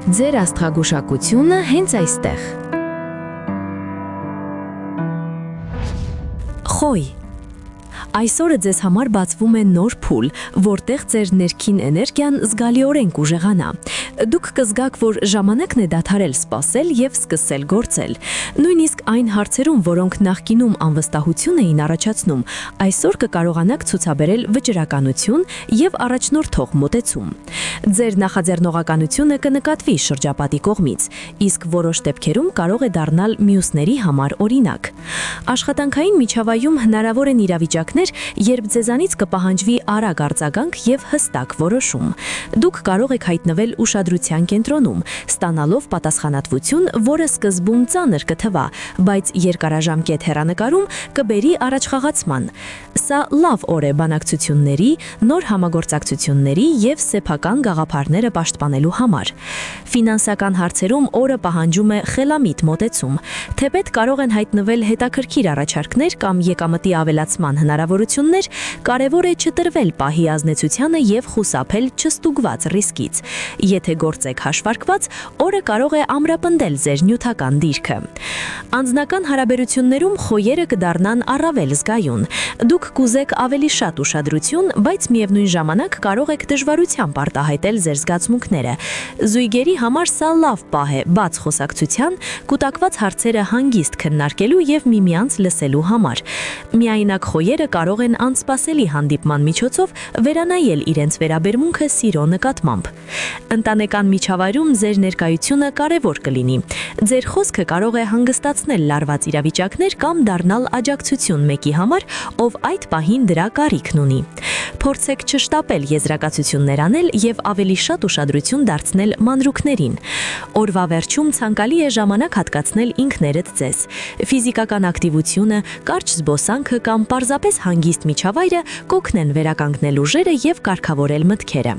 Ձեր աստղագուշակությունը հենց այստեղ։ Խոյ։ Այսօրը ձեզ համար բացվում է նոր փուլ, որտեղ ձեր ներքին էներգիան զգալիորեն կուժեղանա։ Դուք կզգաք, որ ժամանակն է դադարել սպասել եւ սկսել գործել։ Նույնիսկ այն հարցերում, որոնք նախկինում անվստահություն էին առաջացնում, այսօր կկարողանաք ցուցաբերել վճռականություն եւ առաջնորդող մոտեցում։ Ձեր նախաձեռնողականությունը կնկատվի շրջապատի կողմից, իսկ որոշ դեպքերում կարող է դառնալ մյուսների համար օրինակ։ Աշխատանքային միջավայրում հնարավոր են իրավիճակներ, երբ ձեզանից կպահանջվի արագ արձագանք եւ հստակ որոշում։ Դուք կարող եք հայտնվել ուշադրության կենտրոնում, ստանալով պատասխանատվություն, որը սկզբում ծանր կթվա, բայց երկարաժամկետ հեռանկարում կբերի առաջխաղացման։ Սա լավ օր է բանակցությունների, նոր համագործակցությունների եւ սեփական գաղափարները պաշտպանելու համար։ Ֆինանսական հարցերում օրը պահանջում է խելամիտ մոտեցում։ Թեպետ կարող են հայտնվել հետաքրքիր առաջարկներ կամ եկամտի ավելացման հնարավորություններ, կարևոր է չտրվել պահի ազնեցությանը եւ խուսափել չստուգված ռիսկից։ Եթե գործ եք հաշվարկված, օրը կարող է ամրապնդել ձեր նյութական դիրքը։ Անձնական հարաբերություններում խոյերը կդառնան առավել զգայուն։ Դուք կուզեք ավելի շատ ուշադրություն, բայց միևնույն ժամանակ կարող եք դժվարությամբ արտահայտել ձեր զգացմունքները։ Զույգերի համար սա լավ պահ է բաց խոսակցության, կուտակված հարցերը հանգիստ քննարկելու եւ միմյանց լսելու համար։ Միայնակ խոյերը կարող են անսպասելի հանդիպման միջոցով վերանայել իրենց վերաբերմունքը սիրո նկատմամբ։ Ընտանեկան միջավայրում ձեր ներկայությունը կարևոր կլինի։ Ձեր խոսքը կարող է հանգստացնել լարված իրավիճակներ կամ դառնալ աջակցություն մեկի համար, ով այդ պահին դրա կարիքն ունի։ Փորձեք չշտապել եզրակացություններ անել եւ ավելի շատ ուշադրություն դարձնել մանրուքներին։ Օրվա վերջում ցանկալի է ժամանակ հատկացնել ինքներդ ձեզ։ Ֆիզիկական ակտիվությունը, կարճ զբոսանքը կամ պարզապես հանգիստ միջավայրը կօգնեն վերականգնել ուժերը եւ կարգավորել մտքերը։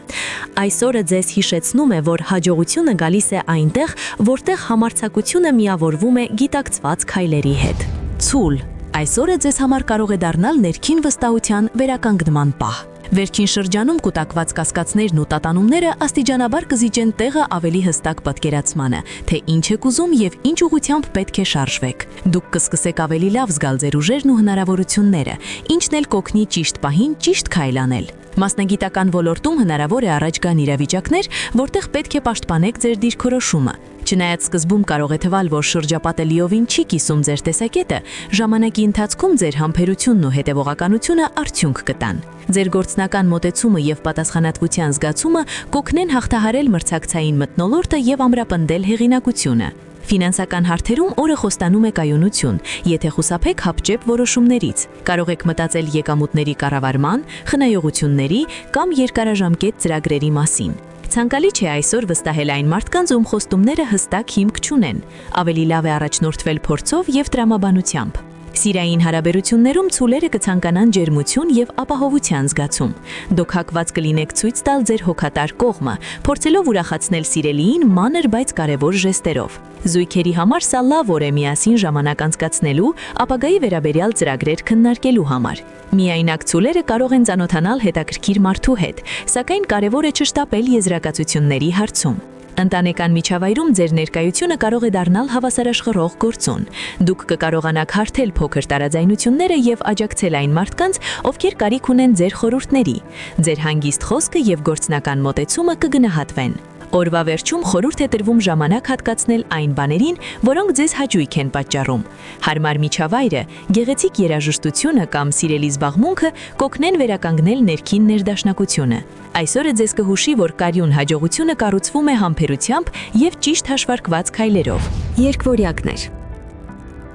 Այսօրը ձեզ հիշեցնում է, որ հաջողությունը գալիս է այնտեղ, որտեղ համարձակությունը միավորվում է գիտակցված քայլերի հետ։ Ցուլ։ Այսօրը ձեզ համար կարող է դառնալ ներքին վստահության վերականգնման պահ։ Վերջին շրջանում կուտակված կասկածներն ու տատանումները աստիճանաբար կզիջեն տեղը ավելի հստակ պատկերացմանը, թե ինչ եք ուզում եւ ինչ ուղղությամբ պետք է շարժվեք։ Դուք կսկսեք ավելի լավ զգալ ձեր ուժերն ու հնարավորությունները, ինչն էլ կօգնի ճիշտ պահին ճիշտ քայլ անել։ Մասնագիտական ոլորտում հնարավոր է առաջ գան իրավիճակներ, որտեղ պետք է պաշտպանեք ձեր դիրքորոշումը։ Չնայած սկզբում կարող է թվալ, որ շրջապատը լիովին չի կիսում ձեր տեսակետը, ժամանակի ընթացքում ձեր համբերությունն ու հետևողականությունը արդյունք կտան։ Ձեր գործնական մոտեցումը եւ պատասխանատվության զգացումը կօգնեն հաղթահարել մրցակցային մթնոլորտը եւ ամրապնդել հեղինակությունը։ Ֆինանսական հարթերում օրը խոստանում է կայունություն, եթե խուսափեք հապճեպ որոշումներից։ Կարող եք մտածել եկամուտների կառավարման, խնայողությունների կամ երկարաժամկետ ծրագրերի մասին։ Ցանկալի չէ այսօր վստահել այն մարդկանց, ում խոստումները հստակ հիմք չունեն։ Ավելի լավ է առաջնորդվել փորձով եւ տրամաբանությամբ։ Սիրային հարաբերություններում ցուլերը կցանկանան ջերմություն եւ ապահովության զգացում։ Դուք հակված կլինեք ցույց տալ ձեր հոգատար կողմը, փորձելով ուրախացնել սիրելիին մանր, բայց կարևոր ժեստերով։ Զույգերի համար սա լավ օր է միասին ժամանակ անցկացնելու, ապագայի վերաբերյալ ծրագրեր քննարկելու համար։ Միայնակ ցուլերը կարող են ծանոթանալ հետաքրքիր մարդու հետ, սակայն կարևոր է չշտապել եզրակացությունների հարցում։ Ընտանեկան միջավայրում ձեր ներկայությունը կարող է դառնալ հավասարաշխռող գործոն։ Դուք կկարողանաք հարթել փոքր տարաձայնությունները եւ աջակցել այն մարդկանց, ովքեր կարիք ունեն ձեր խորհուրդների։ Ձեր հանգիստ խոսքը եւ գործնական մոտեցումը կգնահատվեն։ Օրվա վերջում խորհուրդ է տրվում ժամանակ հատկացնել այն բաներին, որոնք ձեզ հաճույք են պատճառում։ Հարմար միջավայրը, գեղեցիկ երաժշտությունը կամ սիրելի զբաղմունքը կօգնեն վերականգնել ներքին ներդաշնակությունը։ Այսօրը ձեզ կհուշի, որ կայուն հաջողությունը կառուցվում է համբերությամբ եւ ճիշտ հաշվարկված քայլերով։ Երկվորյակներ։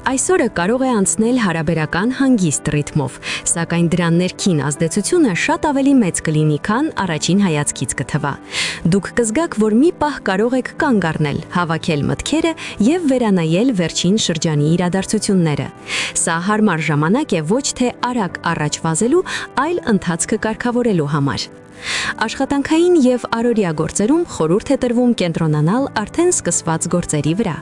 Այսօրը կարող է անցնել հարաբերական հանգիստ ռիթմով, սակայն դրա ներքին ազդեցությունը շատ ավելի մեծ կլինի, քան առաջին հայացքից կթվա։ Դուք կզգաք, որ մի պահ կարող եք կանգ առնել, հավաքել մտքերը եւ վերանայել վերջին շրջանի իրադարձությունները։ Սա հարմար ժամանակ է ոչ թե արագ առաջ վազելու, այլ ընթացքը կարգավորելու համար։ Աշխատանքային եւ առօրյա գործերում խորհուրդ է տրվում կենտրոնանալ արդեն սկսված գործերի վրա։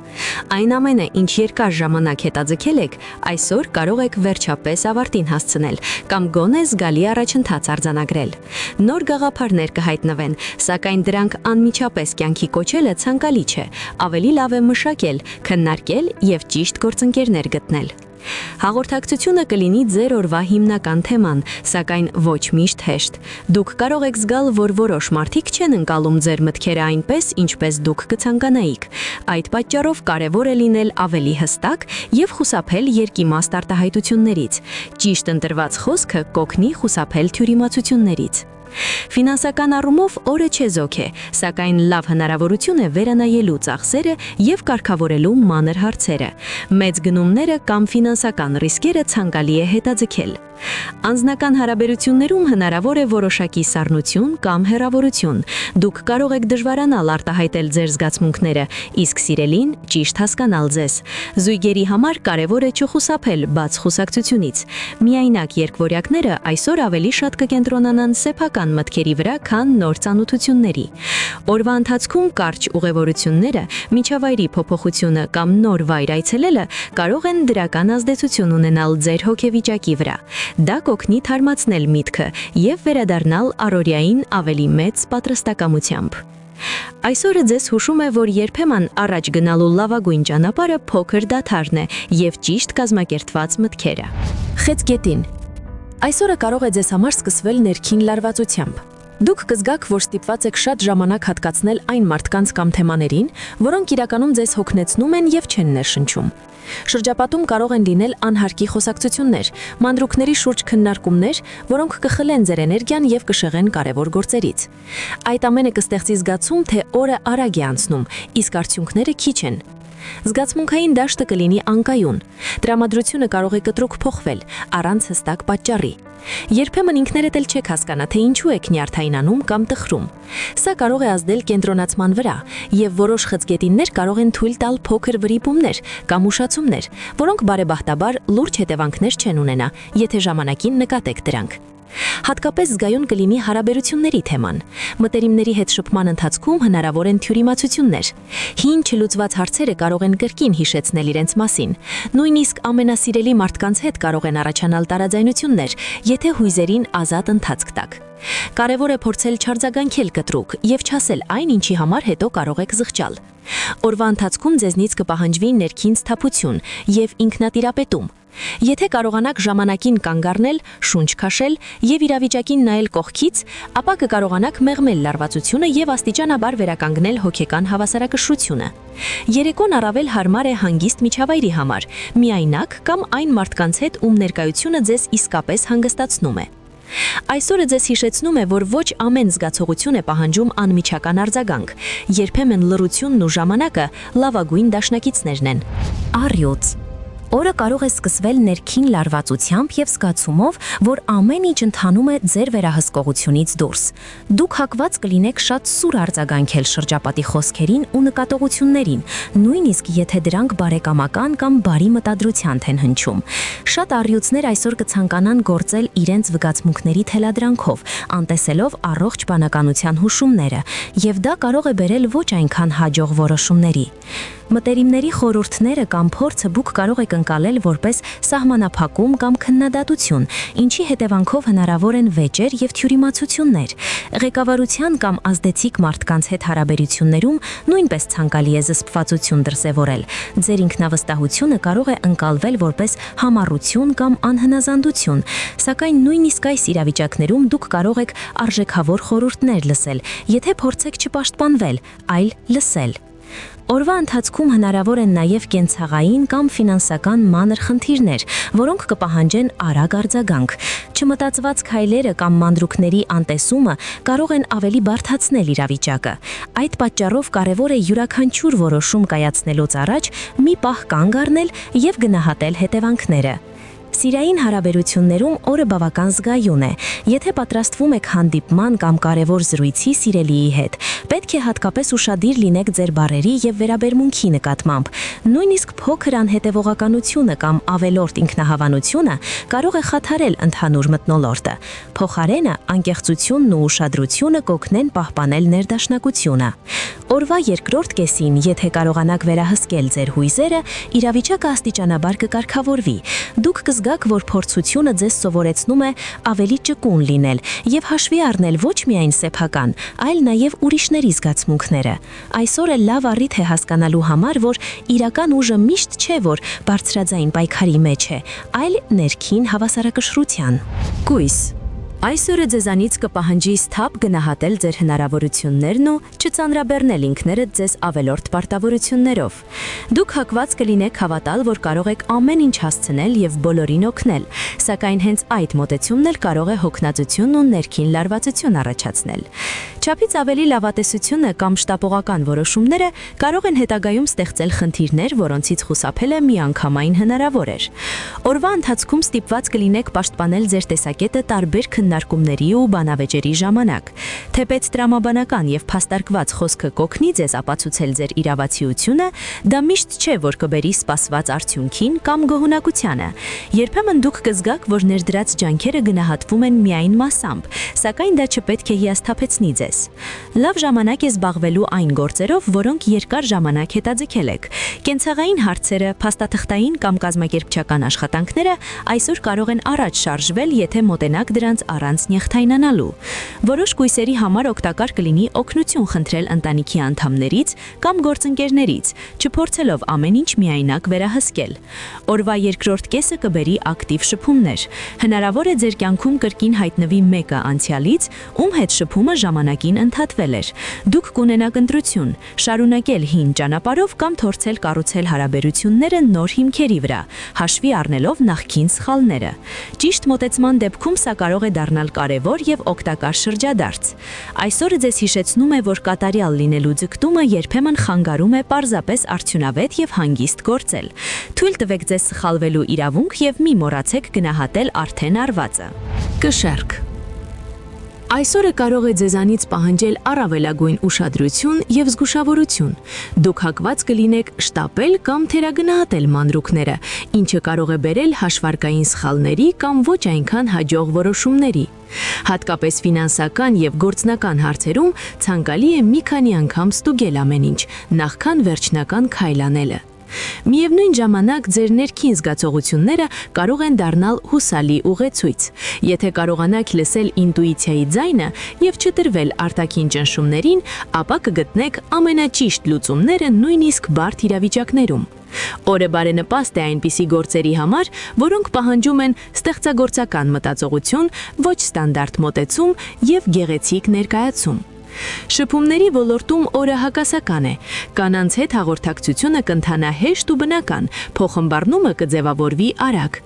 Այն ամենը, ինչ երկար ժամանակ հետաձգել եք, այսօր կարող եք վերջապես ավարտին հասցնել կամ գոնե զգալի առաջընթաց արձանագրել։ Նոր գաղափարներ կհայտնվեն, սակայն դրանք անմիջապես կյանքի կոչելը ցանկալի չէ։ Ավելի լավ է մշակել, քննարկել եւ ճիշտ գործընկերներ գտնել։ Հաղորդակցությունը կլինի ձեր օրվա հիմնական թեման, սակայն ոչ միշտ հեշտ։ Դուք կարող եք զգալ, որ որոշ մարդիկ չեն ընկալում ձեր մտքերը այնպես, ինչպես դուք կցանկանայիք։ Այդ պատճառով կարևոր է լինել ավելի հստակ եւ խուսափել երկիմաստ արտահայտություններից։ Ճիշտ ընտրված խոսքը կօգնի խուսափել թյուրիմացություններից։ Ֆինանսական առումով օրը չեզոք է, սակայն լավ հնարավորություն է վերանայելու ծախսերը եւ կարգավորելու մանր հարցերը։ Մեծ գնումները կամ ֆինանսական ռիսկերը ցանկալի է հետաձգել։ Անձնական հարաբերություններում հնարավոր է որոշակի սառնություն կամ հեռավորություն։ Դուք կարող եք դժվարանալ արտահայտել ձեր զգացմունքները, իսկ սիրելին ճիշտ հասկանալ ձեզ։ Զույգերի համար կարևոր է չխուսափել բաց խոսակցությունից։ Միայնակ երկվորյակները այսօր ավելի շատ կկենտրոնանան սեփական մտքերի վրա, քան նոր ծանոթությունների։ Օրվա ընթացքում կարճ ուղևորությունները, միջավայրի փոփոխությունը կամ նոր վայր այցելելը կարող են դրական ազդեցություն ունենալ ձեր հոգեվիճակի վրա։ Դա կօգնի թարմացնել միտքը եւ վերադառնալ առօրյային ավելի մեծ պատրաստակամությամբ։ Այսօրը ձեզ հուշում է, որ երբեմն առաջ գնալու լավագույն ճանապարհը փոքր դադարն է եւ ճիշտ կազմակերպված մտքերը։ Խեցգետին։ Այսօրը կարող է ձեզ համար սկսվել ներքին լարվածությամբ։ Դուք կզգաք, որ ստիպված եք շատ ժամանակ հատկացնել այն մարդկանց կամ թեմաներին, որոնք իրականում ձեզ հոգնեցնում են եւ չեն ներշնչում։ Շրջապատում կարող են լինել անհարկի խոսակցություններ, մանրուքների շուրջ քննարկումներ, որոնք կխլեն ձեր էներգիան եւ կշեղեն կարևոր գործերից։ Այդ ամենը կստեղծի զգացում, թե օրը արագ է անցնում, իսկ արդյունքները քիչ են։ Զգացմունքային դաշտը կլինի անկայուն։ Տրամադրությունը կարող է կտրուկ փոխվել, առանց հստակ պատճառի։ Երբեմն ինքներդ էլ չեք հասկանա, թե ինչու եք նյարդայնանում կամ տխրում։ Սա կարող է ազդել կենտրոնացման վրա, եւ որոշ խցգետիններ կարող են թույլ տալ փոքր վրիպումներ կամ ուշացումներ, որոնք բարեբախտաբար լուրջ հետևանքներ չեն ունենա, եթե ժամանակին նկատեք դրանք։ Հատկապես զգայուն կլինի հարաբերությունների թեման։ Մտերիմների հետ շփման ընթացքում հնարավոր են թյուրիմացություններ։ Հին չլուծված հարցերը կարող են կրկին հիշեցնել իրենց մասին։ Նույնիսկ ամենասիրելի մարդկանց հետ կարող են առաջանալ տարաձայնություններ, եթե հույզերին ազատ ընթացք տաք։ Կարևոր է փորձել չարձագանքել կտրուկ եւ չասել այն, ինչի համար հետո կարող եք զղջալ։ Օրվա ընթացքում ձեզնից կպահանջվի ներքին սթափություն եւ ինքնատիրապետում։ Եթե կարողանաք ժամանակին կանգ առնել, շունչ քաշել եւ իրավիճակին նայել կողքից, ապա կկարողանաք մեղմել լարվածությունը եւ աստիճանաբար վերականգնել հոգեկան հավասարակշռությունը։ Երեկոն առավել հարմար է հանգիստ միջավայրի համար, միայնակ կամ այն մարդկանց հետ, ում ներկայությունը ձեզ իսկապես հանգստացնում է։ Այսօրը ձեզ հիշեցնում է, որ ոչ ամեն զգացողություն է պահանջում անմիջական արձագանք։ Երբեմն լռությունն ու ժամանակը լավագույն դաշնակիցներն են։ Առյուծ։ Օրը կարող է սկսվել ներքին լարվածությամբ եւ զգացումով, որ ամեն ինչ ընթանում է ձեր վերահսկողությունից դուրս։ Դուք հակված կլինեք շատ սուր արձագանքել շրջապատի խոսքերին ու նկատողություններին, նույնիսկ եթե դրանք բարեկամական կամ բարի մտադրությամբ են հնչում։ Շատ առյուծներ այսօր կցանկանան գործել իրենց զգացմունքների թելադրանքով, անտեսելով առողջ բանականության հուշումները, եւ դա կարող է բերել ոչ այնքան հաջող որոշումների։ Մտերիմների խորհուրդները կամ փորձը դուք կարող եք ընկալել որպես սահմանափակում կամ քննադատություն, ինչի հետևանքով հնարավոր են վեճեր եւ թյուրիմացություններ։ Ղեկավարության կամ ազդեցիկ մարդկանց հետ հարաբերություններում նույնպես ցանկալի է զսպվածություն դրսևորել։ Ձեր ինքնավստահությունը կարող է ընկալվել որպես համառություն կամ անհնազանդություն, սակայն նույնիսկ այս իրավիճակներում դուք կարող եք արժեքավոր խորհուրդներ լսել, եթե փորձեք չպաշտպանվել, այլ լսել։ Օրվա ընթացքում հնարավոր են նաև կենցաղային կամ ֆինանսական մանր խնդիրներ, որոնք կպահանջեն արագ արձագանք։ Չմտածված քայլերը կամ մանրուքների անտեսումը կարող են ավելի բարդացնել իրավիճակը։ Այդ պատճառով կարևոր է յուրաքանչյուր որոշում կայացնելուց առաջ մի պահ կանգ առնել եւ գնահատել հետևանքները։ Սիրային հարաբերություններում օրը բավական զգայուն է։ Եթե պատրաստվում եք հանդիպման կամ կարևոր զրույցի սիրելիի հետ, պետք է հատկապես ուշադիր լինեք ձեր բառերի եւ վերաբերմունքի նկատմամբ։ Նույնիսկ փոքր անհետևողականությունը կամ ավելորդ ինքնահավանությունը կարող է խաթարել ընդհանուր մթնոլորտը։ Փոխարենը անկեղծությունն ու ուշադրությունը կօգնեն պահպանել ներդաշնակությունը։ Օրվա երկրորդ կեսին, եթե կարողանաք վերահսկել ձեր հույզերը, իրավիճակը աստիճանաբար կկարգավորվի։ Դուք կզգաք, որ փորձությունը ձեզ սովորեցնում է ավելի ճկուն լինել եւ հաշվի առնել ոչ միայն սեփական, այլ նաեւ ուրիշների զգացմունքները։ Այսօր է լավ առիթ է հասկանալու համար, որ իրական ուժը միշտ չէ, որ բարձրաձայն պայքարի մեջ է, այլ ներքին հավասարակշռության։ Կույս Այսօրը ձեզանից կպահանջի սթափ գնահատել ձեր հնարավորություններն ու չծանրաբեռնել ինքներդ ձեզ ավելորդ պարտավորություններով։ Դուք հակված կլինեք հավատալ, որ կարող եք ամեն ինչ հասցնել եւ բոլորին օգնել, սակայն հենց այդ մոտեցումն էլ կարող է հոգնածություն ու ներքին լարվածություն առաջացնել։ Չափից ավելի լավատեսությունը կամ շտապողական որոշումները կարող են հետագայում ստեղծել խնդիրներ, որոնցից խուսափելը միանգամայն հնարավոր էր։ Օրվա ընթացքում ստիպված կլինեք պաշտպանել ձեր տեսակետը տարբեր քննարկումների ու բանավեճերի ժամանակ։ Թեպետ տրամաբանական եւ փաստարկված խոսքը կօգնի ձեզ ապացուցել ձեր իրավացիությունը, դա միշտ չէ, որ կբերի սպասված արդյունքին կամ գոհունակությանը։ Երբեմն դուք կզգաք, որ ներդրած ջանքերը գնահատվում են միայն մասամբ, սակայն դա չպետք է հիասթափեցնի ձեզ։ Լավ ժամանակ է զբաղվելու այն գործերով, որոնք երկար ժամանակ հետաձգել եք։ Կենցաղային հարցերը, փաստաթղթային կամ կազմակերպչական աշխատանքները այսօր կարող են առաջ շարժվել, եթե մոտենաք դրանց առանց նյխթայնանալու։ Որոշ կույսերի համար օգտակար կլինի օգնություն խնդրել ընտանիքի անդամներից կամ գործընկերներից, չփորձելով ամեն ինչ միայնակ վերահսկել։ Օրվա երկրորդ կեսը կբերի ակտիվ շփումներ։ Հնարավոր է ձեր կյանքում կրկին հայտնվի մեկը անցյալից, ում հետ շփումը ժամանակին ընդհատվել էր։ Դուք կունենաք ընտրություն՝ շարունակել հին ճանապարհով կամ թորցել կառուցել հարաբերությունները նոր հիմքերի վրա, հաշվի առնելով նախկին սխալները։ Ճիշտ մոտեցման դեպքում սա կարող է դառնալ կարևոր եւ օգտակար շրջադարձ։ Այսօրը ձեզ հիշեցնում է, որ կատարյալ լինելու ձգտումը երբեմն խանգարում է պարզապես արդյունավետ եւ հանգիստ գործել։ Թույլ տվեք ձեզ սխալվելու իրավունք եւ մի մոռացեք գնահատել արդեն արվածը։ Կշեռք Այսօրը կարող է ձեզանից պահանջել առավելագույն ուշադրություն եւ զգուշավորություն։ Դուք հակված կլինեք շտապել կամ թերագնահատել մանրուքները, ինչը կարող է բերել հաշվարկային սխալների կամ ոչ այնքան հաջող որոշումների։ Հատկապես ֆինանսական եւ գործնական հարցերում ցանկալի է մի քանի անգամ ստուգել ամեն ինչ, նախքան վերջնական քայլ անելը։ Միևնույն ժամանակ ձեր ներքին զգացողությունները կարող են դառնալ հուսալի ուղեցույց։ Եթե կարողանաք լսել ինտուիցիայի ձայնը եւ չտրվել արտաքին ճնշումներին, ապա կգտնեք ամենաճիշտ լուծումները նույնիսկ բարդ իրավիճակներում։ Օրը բարենպաստ է այնպիսի գործերի համար, որոնք պահանջում են ստեղծագործական մտածողություն, ոչ ստանդարտ մոտեցում եւ գեղեցիկ ներկայացում։ Շփումների ոլորտում օրը հակասական է։ Կանանց հետ հաղորդակցությունը կընթանա հեշտ ու բնական, փոխմբառնումը կձևավորվի արագ։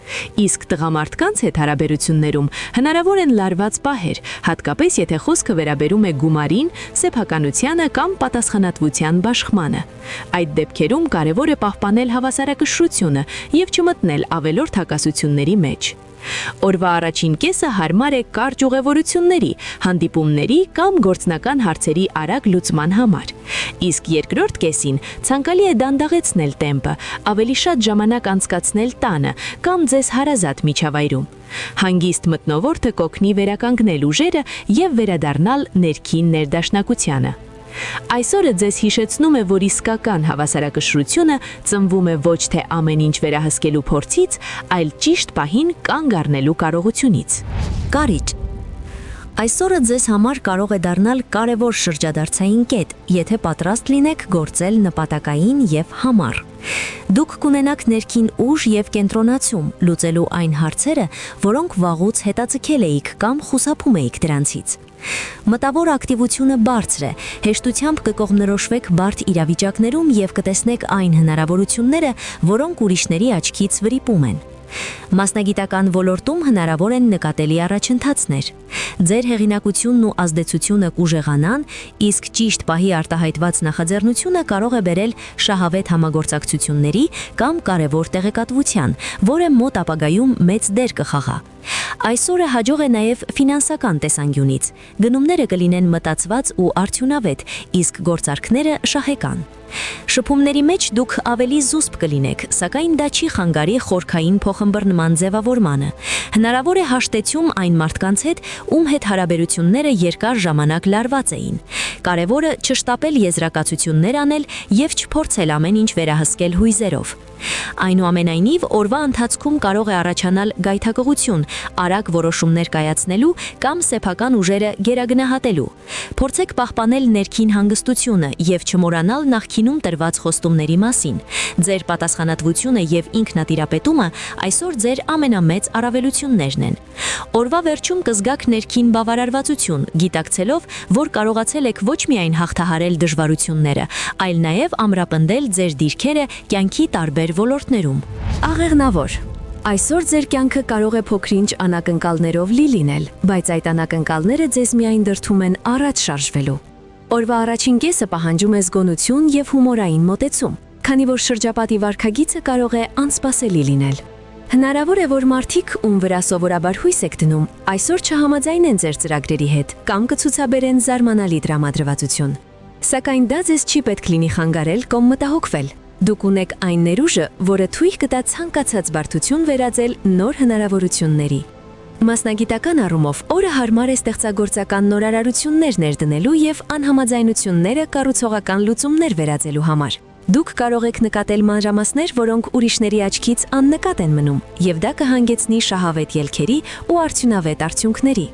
Իսկ տղամարդկանց հետ հարաբերություններում հնարավոր են լարված պահեր, հատկապես եթե խոսքը վերաբերում է գումարին, սեփականությանը կամ պատասխանատվության բաշխմանը։ Այդ դեպքերում կարևոր է պահպանել հավասարակշռությունը եւ չմտնել ավելորդ հակասությունների մեջ։ Օրվա առաջին կեսը հարմար է կարճ ուղևորությունների, հանդիպումների կամ գործնական հարցերի արագ լուծման համար։ Իսկ երկրորդ կեսին ցանկալի է դանդաղեցնել տեմպը, ավելի շատ ժամանակ անցկացնել տանը կամ ձեզ հարազատ միջավայրում։ Հանգիստ մթնոլորտը կօգնի վերականգնել ուժերը եւ վերադառնալ ներքին ներդաշնակությանը։ Այսօրը ձեզ հիշեցնում է, որ իսկական հավասարակշռությունը ծնվում է ոչ թե ամեն ինչ վերահսկելու փորձից, այլ ճիշտ պահին կանգ առնելու կարողությունից։ Կարիճ Այսօրը ձեզ համար կարող է դառնալ կարևոր շրջադարձային կետ, եթե պատրաստ լինեք գործել նպատակային եւ համառ։ Դուք կունենաք ներքին ուժ եւ կենտրոնացում, լուծելու այն հարցերը, որոնք վաղուց հետաձգել էիք կամ խուսափում էիք դրանցից։ Մտավոր ակտիվությունը բարձր է, հեշտությամբ կկողմնորոշվեք բարդ իրավիճակներում եւ կտեսնեք այն հնարավորությունները, որոնք ուրիշների աչքից վրիպում են։ Մասնագիտական ոլորտում հնարավոր են նկատելի առաջընթացներ։ Ձեր հեղինակությունն ու ազդեցությունը կուժեղանան, իսկ ճիշտ պահի արտահայտված նախաձեռնությունը կարող է բերել շահավետ համագործակցությունների կամ կարևոր տեղեկատվության, որը մոտ ապագայում մեծ դեր կխաղա։ Այսօրը հաջող է նաև ֆինանսական տեսանկյունից։ Գնումները կլինեն մտածված ու արդյունավետ, իսկ գործարքները շահեկան։ Շփումների մեջ դուք ավելի զուսպ կլինեք, սակայն դա չի խանգարի խորքային փոխըմբռնման ձևավորմանը։ Հնարավոր է հաշտեցում այն մարդկանց հետ, ում հետ հարաբերությունները երկար ժամանակ լարված էին։ Կարևորը չշտապել եզրակացություններ անել եւ չփորձել ամեն ինչ վերահսկել հույզերով։ Այնուամենայնիվ, օրվա ընթացքում կարող է առաջանալ գայթակղություն, արագ որոշումներ կայացնելու կամ սեփական ուժերը գերագնահատելու։ Փորձեք պահպանել ներքին հանգստությունը եւ չմոռանալ նախկինում տրված խոստումների մասին։ Ձեր պատասխանատվությունը եւ ինքնատիրապետումը այսօր ձեր ամենամեծ առավելություններն են։ Օրվա վերջում կզգաք ներքին բավարարվածություն, գիտակցելով, որ կարողացել եք ոչ միայն հաղթահարել դժվարությունները, այլ նաև ամրապնդել ձեր դիրքերը կյանքի տարբեր ոլորտներում։ Աղեղնավոր։ Այսօր ձեր կյանքը կարող է փոքրինչ անակնկալներով լի լինել, բայց այդ անակնկալները ձեզ միայն դրդում են առաջ շարժվելու։ Օրվա առաջին կեսը պահանջում է զգոնություն եւ հումորային մոտեցում, քանի որ շրջապատի վարքագիծը կարող է անսպասելի լինել։ Հնարավոր է, որ մարդիկ, ում վրա սովորաբար հույս եք դնում, այսօր չհամաձայնեն ձեր ծրագրերի հետ կամ կցուցաբերեն զարմանալի տրամադրվածություն։ Սակայն դա ձեզ չի պետք լինի խանգարել կամ մտահոգվել։ Դուք ունեք այն ներուժը, որը թույլ կտա ցանկացած բարդություն վերածել նոր հնարավորությունների։ Մասնագիտական առումով օրը հարմար է ստեղծագործական նորարարություններ ներդնելու եւ անհամաձայնությունները կառուցողական լուծումներ վերածելու համար։ Դուք կարող եք նկատել մանրամասներ, որոնք ուրիշների աչքից աննկատ են մնում, եւ դա կհանգեցնի շահավետ ելքերի ու արդյունավետ արդյունքների։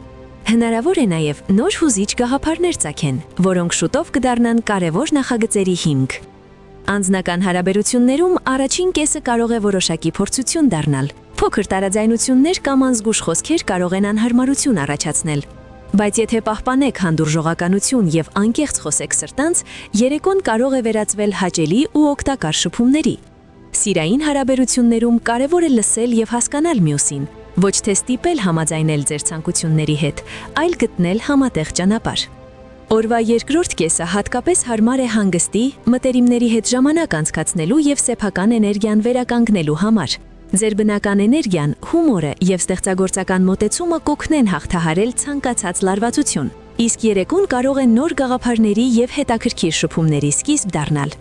Հնարավոր է նաև նոր հուզիչ գաղափարներ ծագեն, որոնք շուտով կդառնան կարևոր նախագծերի հիմք։ Անձնական հարաբերություններում առաջին կեսը կարող է որոշակի փորձություն դառնալ։ Փոքր տարաձայնություններ կամ անզգուշ խոսքեր կարող են անհարմարություն առաջացնել։ Բայց եթե պահպանեք հանդուրժողականություն եւ անկեղծ խոսեք սրտանց, երեկոն կարող է վերածվել հաճելի ու օգտակար շփումների։ Սիրային հարաբերություններում կարևոր է լսել եւ հասկանալ մյուսին, ոչ թե ստիպել համաձայնել ձեր ցանկությունների հետ, այլ գտնել համատեղ ճանապարհ։ Օրվա երկրորդ կեսը հատկապես հարմար է հանգստի, մտերիմների հետ ժամանակ անցկացնելու եւ սեփական էներգիան վերականգնելու համար։ Ձեր բնական էներգիան, հումորը եւ ստեղծագործական մոտեցումը կօգնեն հաղթահարել ցանկացած լարվածություն, իսկ երեկոն կարող է նոր գաղափարների եւ հետաքրքիր շփումների սկիզբ դառնալ։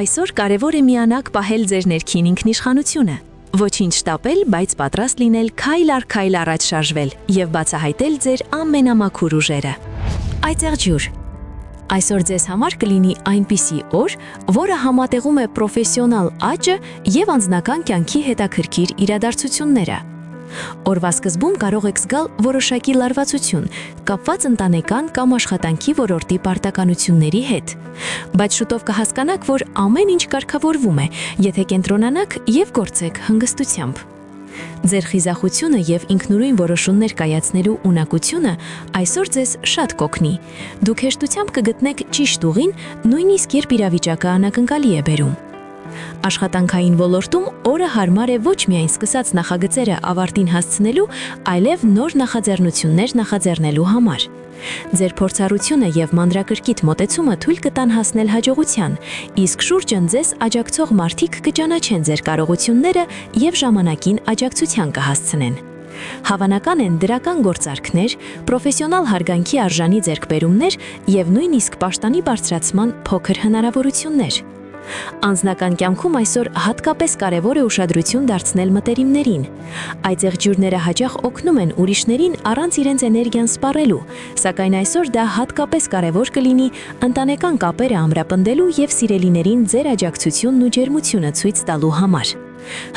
Այսօր կարևոր է միանակ պահել ձեր ներքին ինքնիշխանությունը, ոչինչ շտապել, բայց պատրաստ լինել քայլ առ քայլ առաջ շարժվել եւ բացահայտել ձեր ամենամաքուր ուժերը։ Այծեղջյուր։ Այսօր ձեզ համար կլինի այնպիսի օր, որը համատեղում է պրոֆեսիոնալ աճը եւ անձնական կյանքի հետաքրքիր իրադարձությունները։ Օրվա սկզբում կարող եք զգալ որոշակի լարվածություն, կապված ընտանեկան կամ աշխատանքի ոլորտի պարտականությունների հետ։ Բայց շուտով կհասկանաք, որ ամեն ինչ կարգավորվում է, եթե կենտրոնանաք եւ գործեք հանգստությամբ։ Ձեր խիզախությունը եւ ինքնուրույն որոշումներ կայացնելու ունակությունը այսօր ձեզ շատ կօգնի։ Դուք հեշտությամբ կգտնեք ճիշտ ուղին, նույնիսկ երբ իրավիճակը անակնկալի է բերում։ Աշխատանքային ոլորտում օրը հարմար է ոչ միայն սկսած նախագծերը ավարտին հասցնելու, այլև նոր նախաձեռնություններ նախաձեռնելու համար։ Ձեր փորձառությունը եւ մանրակրկիտ մոտեցումը թույլ կտան հասնել հաջողության, իսկ շուրջը ձեզ աջակցող մարդիկ կճանաչեն ձեր կարողությունները եւ ժամանակին աջակցության կհասցնեն։ Հավանական են դրական գործարքներ, պրոֆեսիոնալ հարգանքի արժանի ձեռքբերումներ եւ նույնիսկ պաշտանի բարձրացման փոքր հնարավորություններ։ Անձնական կյանքում այսօր հատկապես կարևոր է ուշադրություն դարձնել մտերիմներին։ Այծեղջյուրները հաճախ օգնում են ուրիշներին առանց իրենց էներգիան սպառելու, սակայն այսօր դա հատկապես կարևոր կլինի ընտանեկան կապերը ամրապնդելու եւ սիրելիներին ձեր աջակցությունն ու ջերմությունը ցույց տալու համար։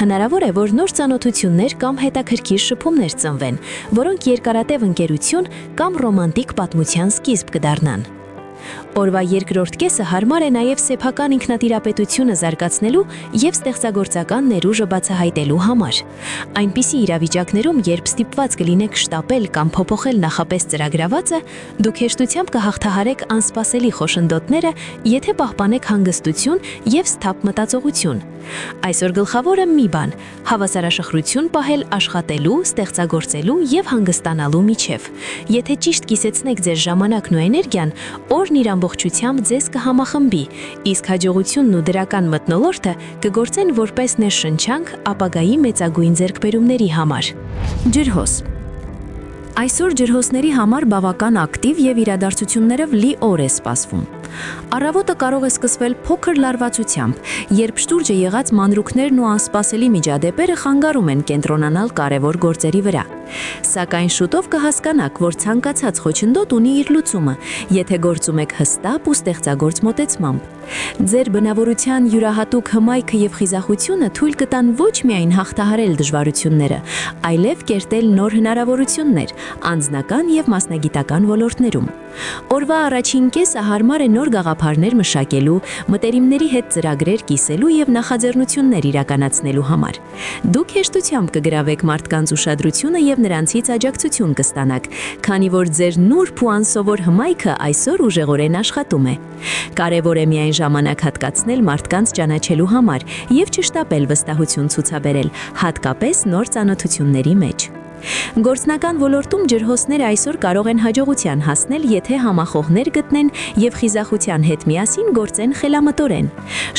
Հնարավոր է, որ նոր ծանոթություններ կամ հետաքրքիր շփումներ ծնվեն, որոնք երկարատև ընկերություն կամ ռոմանտիկ պատմության սկիզբ կդառնան։ Օրվա երկրորդ կեսը հարմար է նաև սեփական ինքնատիրապետությունը զարգացնելու եւ ստեղծագործական ներուժը բացահայտելու համար։ Այնպիսի իրավիճակներում, երբ ստիպված կլինեք շտապել կամ փոփոխել նախապես ծրագրավորածը, դուք հեշտությամբ կհաղթահարեք անսպասելի խոշնդոտները, եթե պահպանեք հանգստություն եւ սթափ մտածողություն։ Այսօր գլխավորը մի բան՝ հավասարաշխրություն պահել աշխատելու, ստեղծագործելու եւ հանգստանալու միջև։ Եթե ճիշտ կիսեցնեք ձեր ժամանակն ու էներգիան, օրն իր ամբողջությամբ ձեզ կհամախմբի, իսկ հաջողությունն ու դրական մթնոլորտը կգործեն որպես ներշնչանք ապագայի մեծագույն ձեռքբերումների համար։ Ջրհոս։ Այսօր ջրհոսների համար բավական ակտիվ եւ իրադարձություններով լի օր է սպասվում։ Առավոտը կարող է սկսվել փոքր լարվածությամբ, երբ շտուրջը եղած մանրուքներն ու անսպասելի միջադեպերը խանգարում են կենտրոնանալ կարևոր գործերի վրա։ Սակայն շուտով կհասկանաք, որ ցանկացած խոչընդոտ ունի իր լուծումը, եթե գործում եք հստակ ու ստեղծագործ մոտեցմամբ։ Ձեր բնավորության յուրահատուկ հմայքը եւ խիզախությունը թույլ կտան ոչ միայն հաղթահարել դժվարությունները, այլև կերտել նոր հնարավորություններ անձնական եւ մասնագիտական ոլորտներում։ Օրվա առաջին կեսը հարմար է նոր գաղափարներ մշակելու, մտերիմների հետ ծրագրեր կիսելու եւ նախաձեռնություններ իրականացնելու համար։ Դուք հեշտությամբ կգրավեք մարդկանց ուշադրությունը եւ նրանցից աջակցություն կստանաք, քանի որ ձեր նուրբ ու անսովոր հմայքը այսօր ուժեղորեն աշխատում է։ Կարևոր է միայն ժամանակ հատկացնել մարդկանց ճանաչելու համար եւ չշտապել վստահություն ցուցաբերել, հատկապես նոր ծանոթությունների մեջ։ Գործնական ոլորտում ջրհոսները այսօր կարող են հաջողության հասնել, եթե համախոհներ գտնեն եւ խիզախության հետ միասին գործեն խելամտորեն։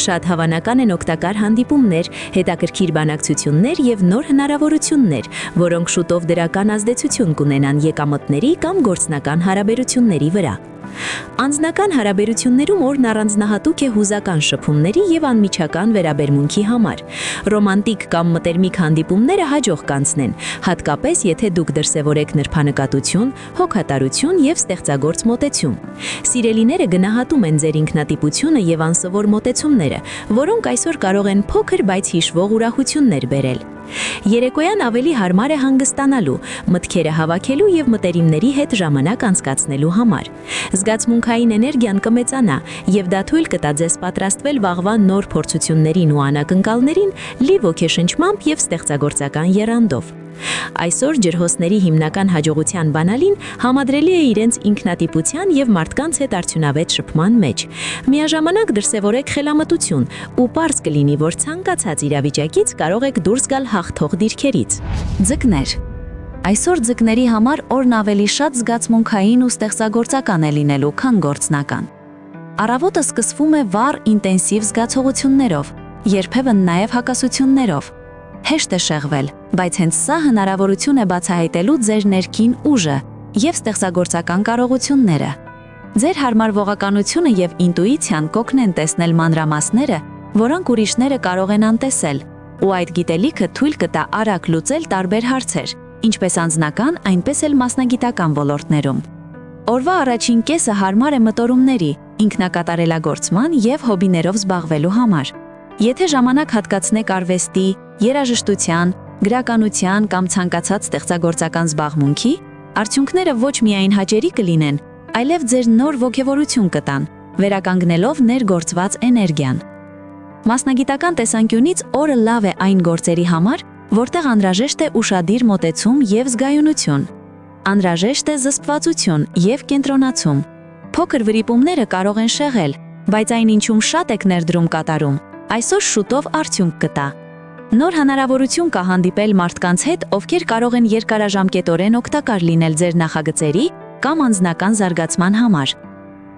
Շատ հավանական են օգտակար հանդիպումներ, հետաքրքիր բանակցություններ եւ նոր հնարավորություններ, որոնք շուտով դրական ազդեցություն կունենան եկամուտների կամ գործնական հարաբերությունների վրա։ Անձնական հարաբերություններում օրն առանձնահատուկ է հուզական շփումների եւ անմիջական վերաբերմունքի համար։ Ռոմանտիկ կամ մտերմիկ հանդիպումները հաջող կանցնեն, հատկապես եթե դուք դրսևորեք նրբանկատություն, հոգատարություն եւ ստեղծագործ մոտեցում։ Սիրելիները գնահատում են ձեր ինքնատիպությունը եւ անսովոր մոտեցումները, որոնք այսօր կարող են փոքր, բայց հիշվող ուրախություններ բերել։ Երեկոյան ավելի հարմար է հանգստանալու, մտքերը հավաքելու եւ մտերիմների հետ ժամանակ անցկացնելու համար։ Զգացմունքային էներգիան կմեծանա եւ դա թույլ կտա ձեզ պատրաստվել վաղվա նոր փորձություններին ու անակնկալներին լի ոգեշնչմամբ եւ ստեղծագործական եռանդով։ Այսօր ջրհոսների հիմնական հաջողության բանալին համադրելի է իրենց ինքնատիպության եւ մարդկանց հետ արդյունավետ շփման մեջ։ Միաժամանակ դրսևորեք խելամտություն ու պարզ կլինի, որ ցանկացած իրավիճակից կարող եք դուրս գալ հաղթող դիրքերից։ Ձկներ։ Այսօր ձկների համար օրն ավելի շատ զգացմունքային ու ստեղծագործական է լինելու, քան գործնական։ Առավոտը սկսվում է վառ ինտենսիվ զգացողություններով, երբեմն նաեւ հակասություններով։ Հեշտ է շեղվել, բայց հենց սա հնարավորություն է բացահայտելու ձեր ներքին ուժը եւ ստեղծագործական կարողությունները։ Ձեր հարմարվողականությունը եւ ինտուիցիան կօգնեն տեսնել մանրամասները, որոնք ուրիշները կարող են անտեսել, ու այդ գիտելիքը թույլ կտա արագ լուծել տարբեր հարցեր, ինչպես անձնական, այնպես էլ մասնագիտական ոլորտներում։ Օրվա առաջին կեսը հարմար է մտորումների, ինքնակատարելագործման եւ հոբիներով զբաղվելու համար։ Եթե ժամանակ հատկացնեք արվեստի, երաժշտության, գրականության կամ ցանկացած ստեղծագործական զբաղմունքի, արդյունքները ոչ միայն հաճելի կլինեն, այլև ձեր նոր ոգևորություն կտան, վերականգնելով ներգործված էներգիան։ Մասնագիտական տեսանկյունից օրը լավ է այն գործերի համար, որտեղ անհրաժեշտ է ուշադիր մոտեցում եւ զգայունություն։ Անհրաժեշտ է զսպվածություն եւ կենտրոնացում։ Փոքր վրիպումները կարող են շեղել, բայց այն ինչում շատ եք ներդրում կատարում, այսօր շուտով արդյունք կտա։ Նոր հնարավորություն կա հանդիպել մարդկանց հետ, ովքեր կարող են երկարաժամկետորեն օգտակար լինել ձեր նախագծերի կամ անձնական զարգացման համար։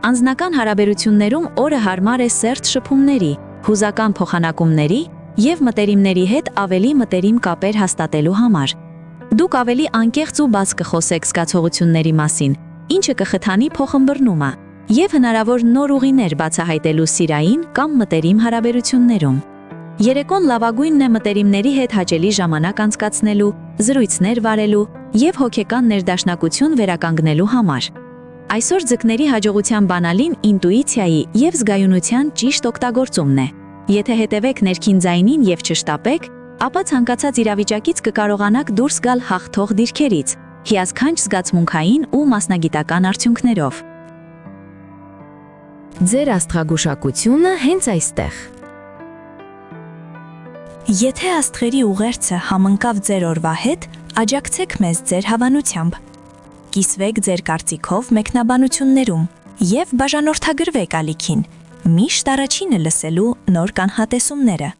Անձնական հարաբերություններում օրը հարմար է սերտ շփումների, հուզական փոխանակումների եւ մտերիմների հետ ավելի մտերիմ կապեր հաստատելու համար։ Դուք ավելի անկեղծ ու բաց կխոսեք զգացողությունների մասին, ինչը կխթանի փոխըմբռնումը եւ հնարավոր նոր ուղիներ բացահայտելու սիրային կամ մտերիմ հարաբերություններում։ Երեկոն լավագույնն է մտերիմների հետ հաճելի ժամանակ անցկացնելու, զրույցներ վարելու եւ հոգեկան ներդաշնակություն վերականգնելու համար։ Այսօր ձկների հաջողության բանալին ինտուիցիայի եւ զգայունության ճիշտ օգտագործումն է։ Եթե հետևեք ներքին ձայնին եւ չշտապեք, ապա ցանկացած իրավիճակից կկարողանաք դուրս գալ հաղթող դիրքերից, հիասքանչ զգացմունքային ու մասնագիտական արդյունքներով։ Ձեր աստղագուշակությունը հենց այստեղ։ Եթե աստղերի ուղերձը համընկավ ձեր օրվա հետ, աջակցեք մեզ ձեր հավանությամբ։ Կիսվեք ձեր կարծիքով մեկնաբանություններում և բաժանորդագրվեք ալիքին, միշտ առաջինը լսելու նոր կանխատեսումները։